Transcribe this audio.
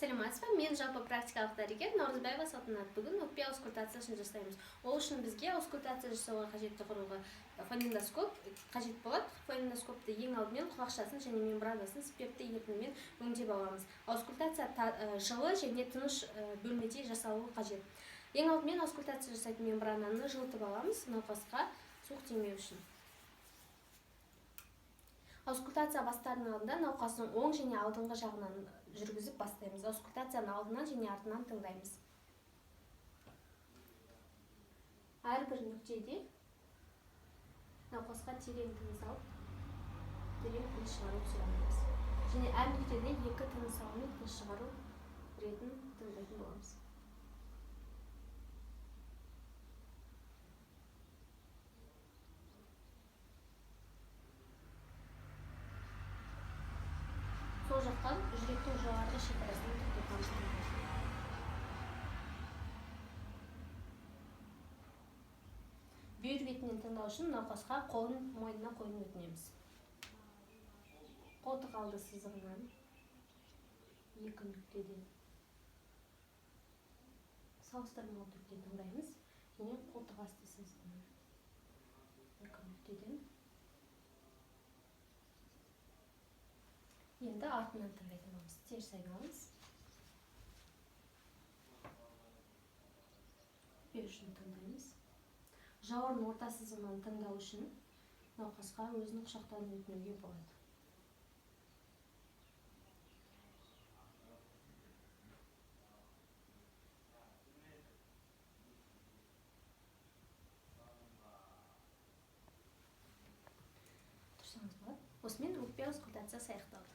Саламатсызбы, мен жалпы практикалық дәрігер Наурызбаева Салтанат. Бүгін өкпе аускультациясын жасаймыз. Ол үшін бізге аускультация жасауға қажетті құрылғы фонендоскоп қажет болады. Фонендоскопты ең алдымен құлақшасын және мембранасын спиртті ерітіндімен өңдеп аламыз. Аускультация жылы және тыныш бөлмеде жасалуы қажет. Ең алдымен аускультация жасайтын мембрананы жылытып аламыз, науқасқа суық тимеу үшін. Аускультация бастардың алдында науқастың оң және алдыңғы жағынан жүргізіп бастаймыз. Аускультацияны алдынан және артынан тыңдаймыз. Әрбір нүктеде науқасқа терең тыныс алып, терең тыныс шығару сұрамыз. Және әр нүктеде 2 тыныс алу мен тыныс шығару ретін тыңдайтын боламыз. Сол жақтан жүректің жоғарғы шекарасын тоқтатамыз. Бүйір бетінен тыңдау үшін науқасқа қолын мойнына қойын өтінеміз. Қолтық алды сызығынан 2 нүктеден салыстырмалы түрде тыңдаймыз. Және қолтық асты сызығынан 2 нүктеден. Енді артынан тыңдайтын боламыз. Теріс айналыңыз. Бүйір үшін тыңдаймыз. Жауырын орта сызығынан тыңдау үшін науқасқа өзінің құшақтарын өтінуге болады. Тұрсаңыз болады. Осымен өкпе аускультациясы аяқталды.